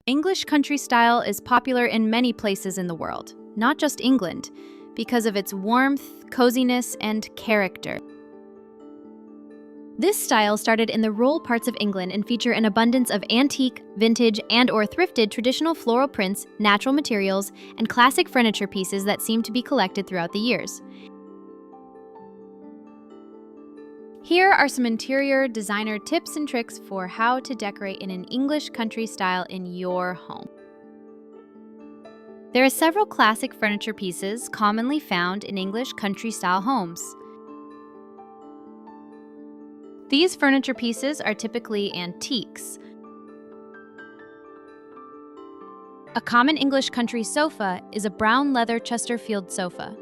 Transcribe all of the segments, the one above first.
English country style is popular in many places in the world, not just England, because of its warmth, coziness, and character. This style started in the rural parts of England and feature an abundance of antique, vintage, and/or thrifted traditional floral prints, natural materials, and classic furniture pieces that seem to be collected throughout the years. Here are some interior designer tips and tricks for how to decorate in an English country style in your home. There are several classic furniture pieces commonly found in English country-style homes. These furniture pieces are typically antiques. A common English country sofa is a brown leather Chesterfield sofa.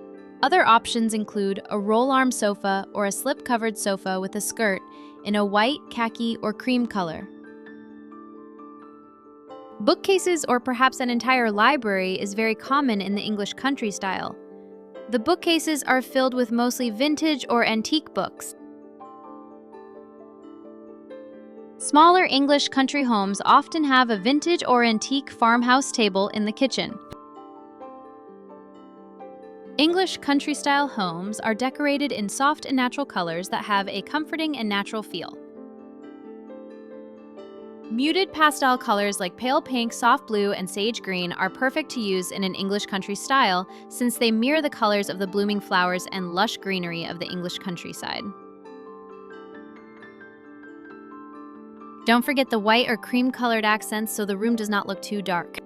Other options include a roll-arm sofa or a slip-covered sofa with a skirt in a white, khaki, or cream color. Bookcases or perhaps an entire library is very common in the English country style. The bookcases are filled with mostly vintage or antique books. Smaller English country homes often have a vintage or antique farmhouse table in the kitchen. English country-style homes are decorated in soft and natural colors that have a comforting and natural feel. Muted pastel colors like pale pink, soft blue, and sage green are perfect to use in an English country style since they mirror the colors of the blooming flowers and lush greenery of the English countryside. Don't forget the white or cream-colored accents so the room does not look too dark.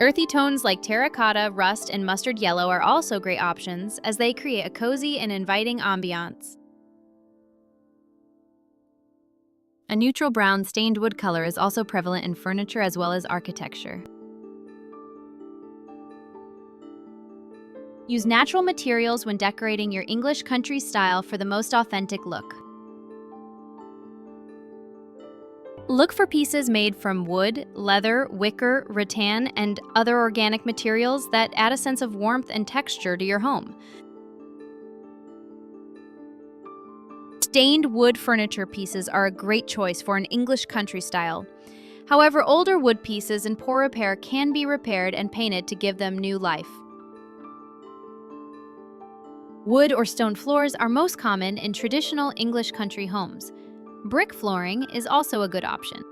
Earthy tones like terracotta, rust, and mustard yellow are also great options as they create a cozy and inviting ambiance. A neutral brown stained wood color is also prevalent in furniture as well as architecture. Use natural materials when decorating your English country style for the most authentic look. Look for pieces made from wood, leather, wicker, rattan, and other organic materials that add a sense of warmth and texture to your home. Stained wood furniture pieces are a great choice for an English country style. However, older wood pieces in poor repair can be repaired and painted to give them new life. Wood or stone floors are most common in traditional English country homes. Brick flooring is also a good option.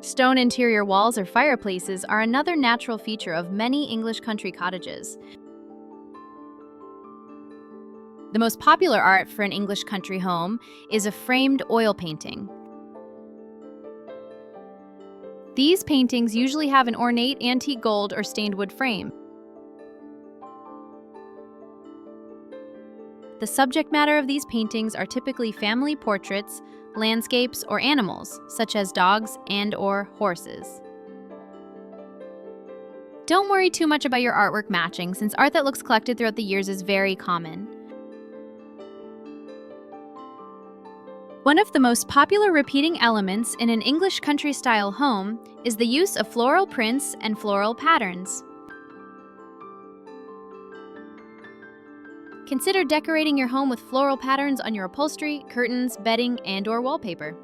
Stone interior walls or fireplaces are another natural feature of many English country cottages. The most popular art for an English country home is a framed oil painting. These paintings usually have an ornate antique gold or stained wood frame. The subject matter of these paintings are typically family portraits, landscapes, or animals, such as dogs and/or horses. Don't worry too much about your artwork matching, since art that looks collected throughout the years is very common. One of the most popular repeating elements in an English country-style home is the use of floral prints and floral patterns. Consider decorating your home with floral patterns on your upholstery, curtains, bedding, and/or wallpaper.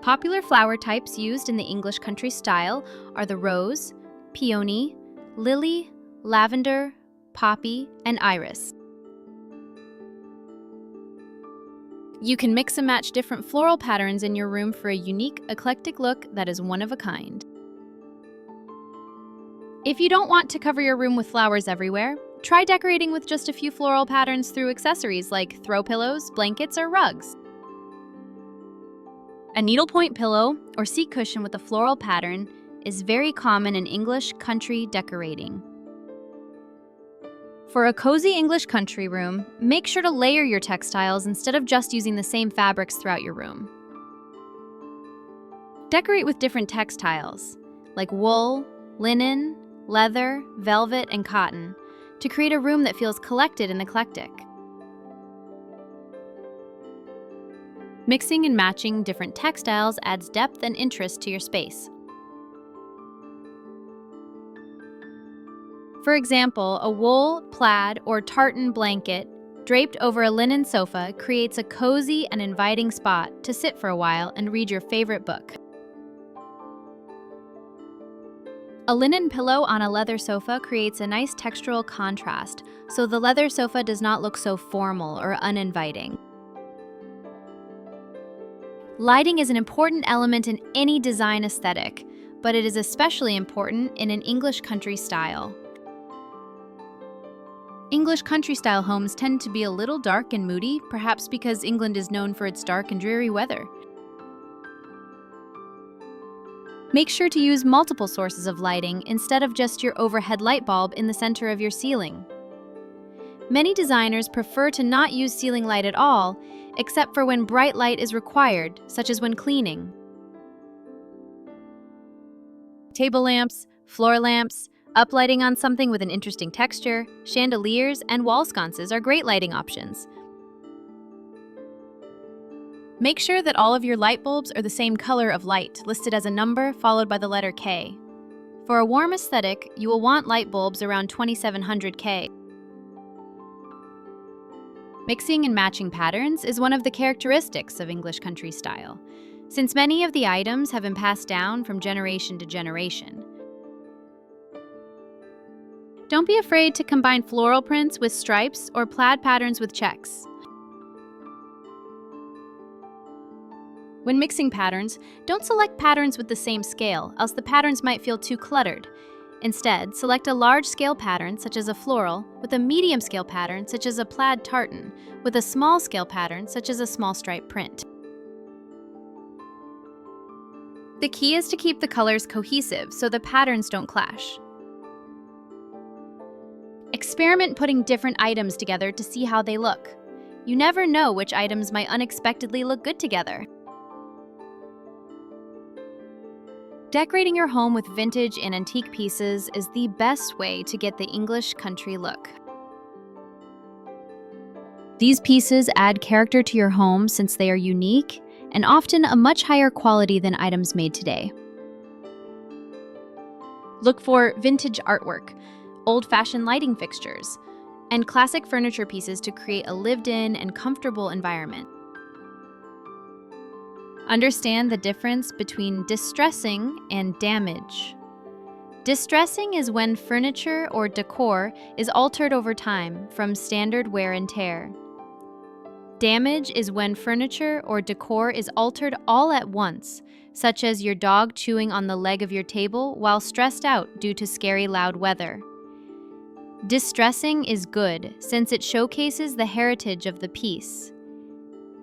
Popular flower types used in the English country style are the rose, peony, lily, lavender, poppy, and iris. You can mix and match different floral patterns in your room for a unique, eclectic look that is one of a kind. If you don't want to cover your room with flowers everywhere, try decorating with just a few floral patterns through accessories like throw pillows, blankets, or rugs. A needlepoint pillow or seat cushion with a floral pattern is very common in English country decorating. For a cozy English country room, make sure to layer your textiles instead of just using the same fabrics throughout your room. Decorate with different textiles, like wool, linen, leather, velvet, and cotton, to create a room that feels collected and eclectic. Mixing and matching different textiles adds depth and interest to your space. For example, a wool, plaid, or tartan blanket draped over a linen sofa, creates a cozy and inviting spot to sit for a while and read your favorite book. A linen pillow on a leather sofa creates a nice textural contrast, so the leather sofa does not look so formal or uninviting. Lighting is an important element in any design aesthetic, but it is especially important in an English country style. English country-style homes tend to be a little dark and moody, perhaps because England is known for its dark and dreary weather. Make sure to use multiple sources of lighting instead of just your overhead light bulb in the center of your ceiling. Many designers prefer to not use ceiling light at all, except for when bright light is required, such as when cleaning. Table lamps, floor lamps, uplighting on something with an interesting texture, chandeliers, and wall sconces are great lighting options. Make sure that all of your light bulbs are the same color of light, listed as a number followed by the letter K. For a warm aesthetic, you will want light bulbs around 2700 K. Mixing and matching patterns is one of the characteristics of English country style, since many of the items have been passed down from generation to generation. Don't be afraid to combine floral prints with stripes or plaid patterns with checks. When mixing patterns, don't select patterns with the same scale, else the patterns might feel too cluttered. Instead, select a large-scale pattern, such as a floral, with a medium-scale pattern, such as a plaid tartan, with a small-scale pattern, such as a small stripe print. The key is to keep the colors cohesive so the patterns don't clash. Experiment putting different items together to see how they look. You never know which items might unexpectedly look good together. Decorating your home with vintage and antique pieces is the best way to get the English country look. These pieces add character to your home since they are unique and often a much higher quality than items made today. Look for vintage artwork, old-fashioned lighting fixtures, and classic furniture pieces to create a lived-in and comfortable environment. Understand the difference between distressing and damage. Distressing is when furniture or decor is altered over time from standard wear and tear. Damage is when furniture or decor is altered all at once, such as your dog chewing on the leg of your table while stressed out due to scary loud weather. Distressing is good since it showcases the heritage of the piece.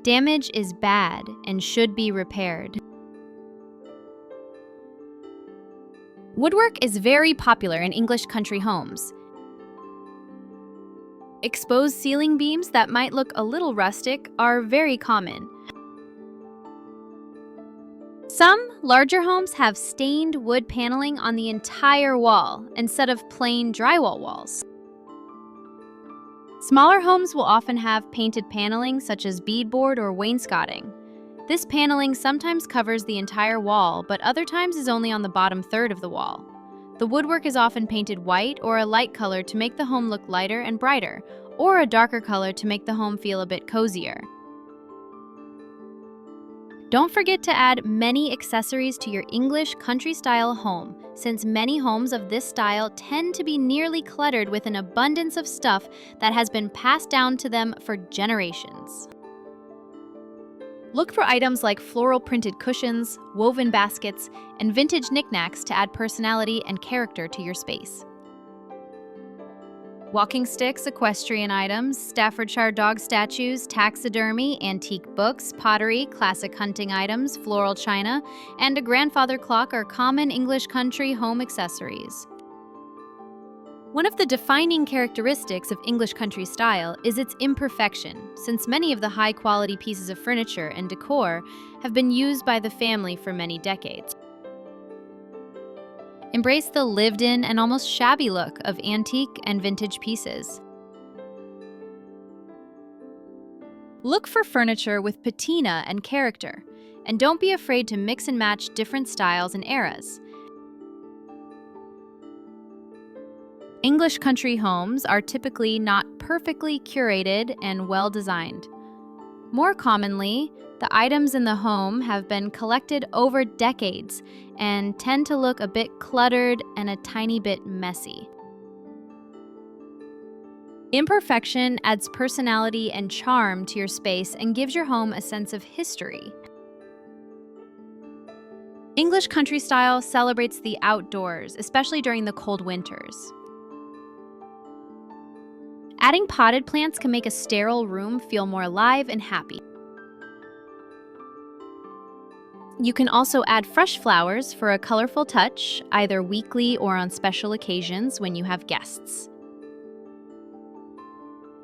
Damage is bad and should be repaired. Woodwork is very popular in English country homes. Exposed ceiling beams that might look a little rustic are very common. Some larger homes have stained wood paneling on the entire wall instead of plain drywall walls. Smaller homes will often have painted paneling such as beadboard or wainscoting. This paneling sometimes covers the entire wall, but other times is only on the bottom third of the wall. The woodwork is often painted white or a light color to make the home look lighter and brighter, or a darker color to make the home feel a bit cozier. Don't forget to add many accessories to your English country-style home, since many homes of this style tend to be nearly cluttered with an abundance of stuff that has been passed down to them for generations. Look for items like floral printed cushions, woven baskets, and vintage knickknacks to add personality and character to your space. Walking sticks, equestrian items, Staffordshire dog statues, taxidermy, antique books, pottery, classic hunting items, floral china, and a grandfather clock are common English country home accessories. One of the defining characteristics of English country style is its imperfection, since many of the high-quality pieces of furniture and decor have been used by the family for many decades. Embrace the lived-in and almost shabby look of antique and vintage pieces. Look for furniture with patina and character, and don't be afraid to mix and match different styles and eras. English country homes are typically not perfectly curated and well designed. More commonly, the items in the home have been collected over decades and tend to look a bit cluttered and a tiny bit messy. Imperfection adds personality and charm to your space and gives your home a sense of history. English country style celebrates the outdoors, especially during the cold winters. Adding potted plants can make a sterile room feel more alive and happy. You can also add fresh flowers for a colorful touch, either weekly or on special occasions when you have guests.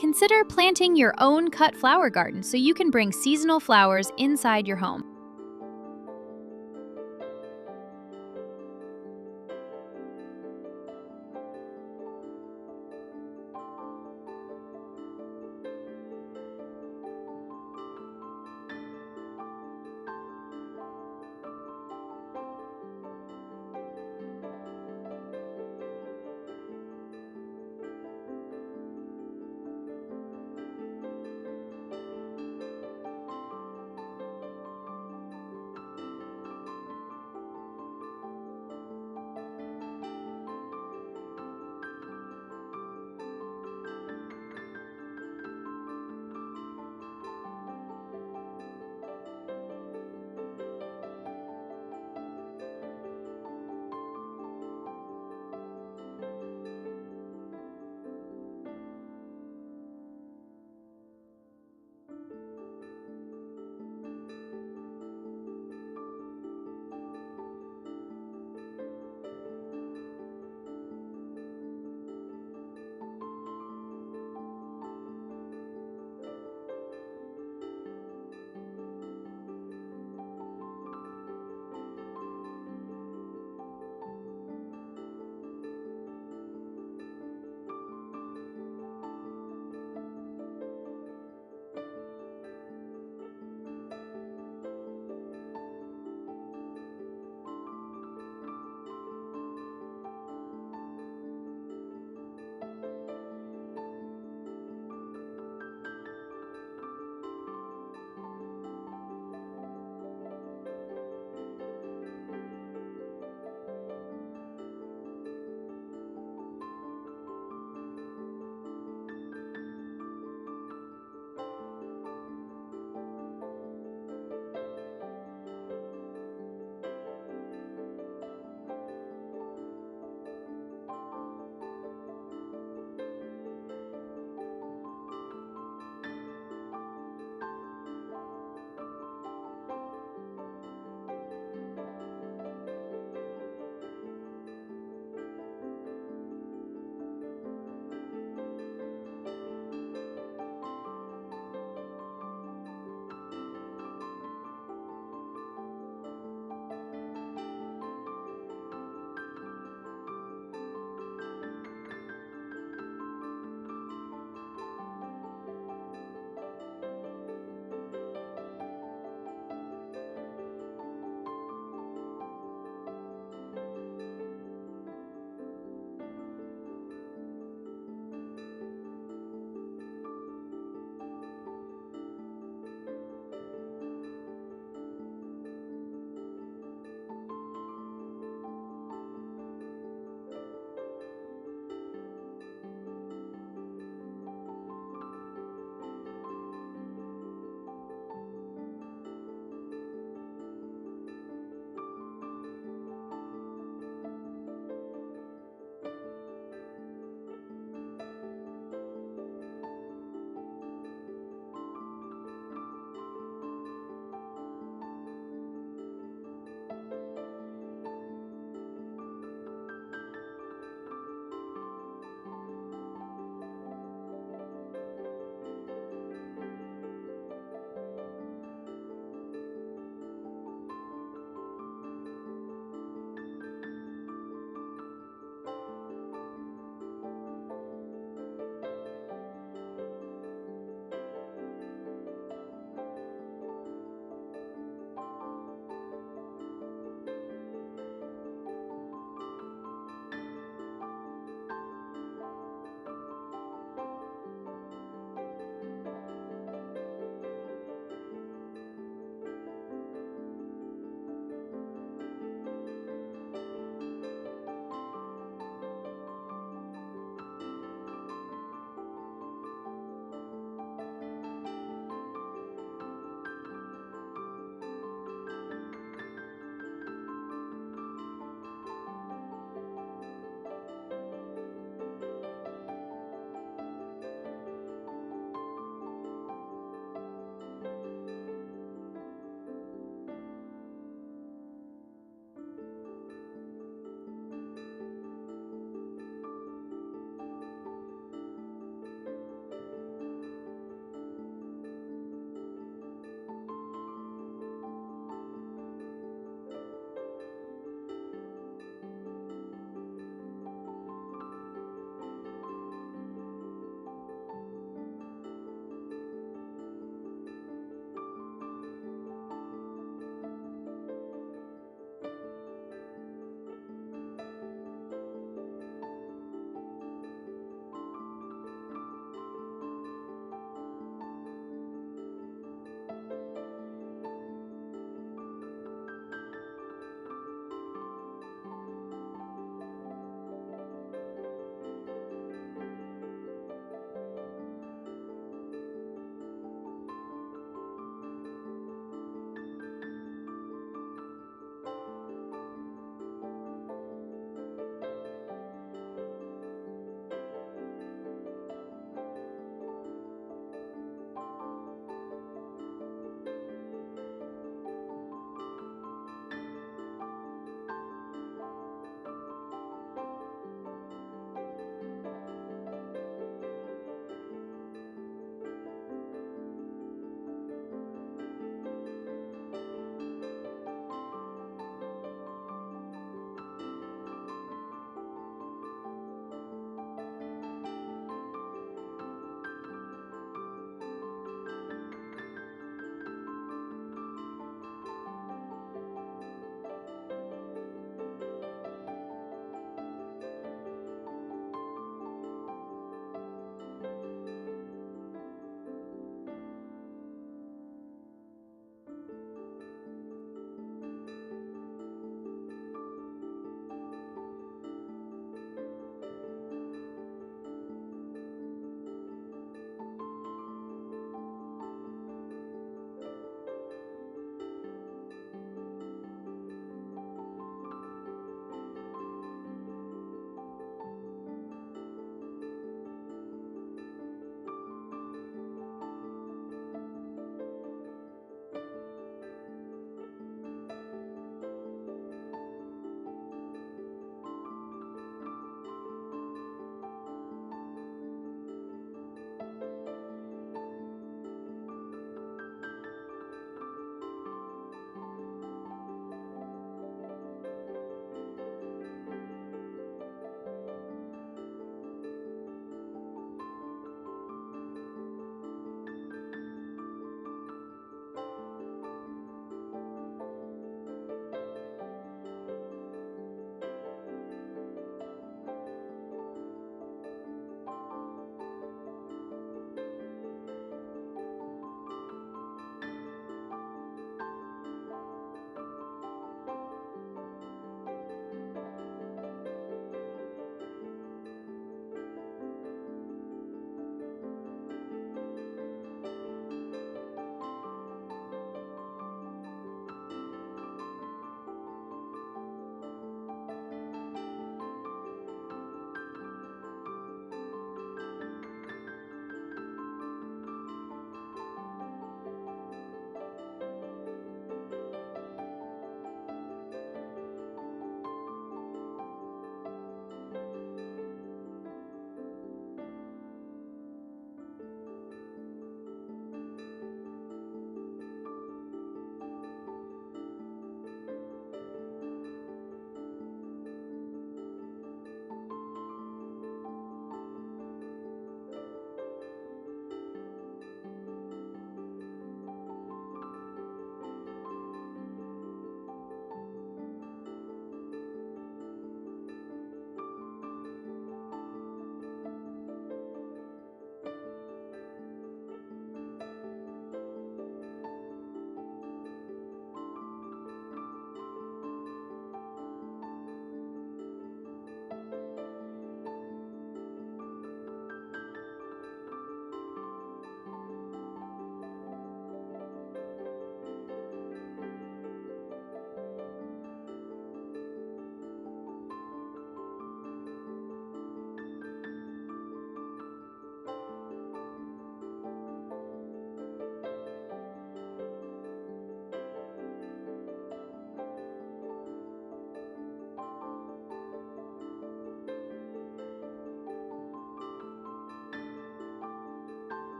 Consider planting your own cut flower garden so you can bring seasonal flowers inside your home.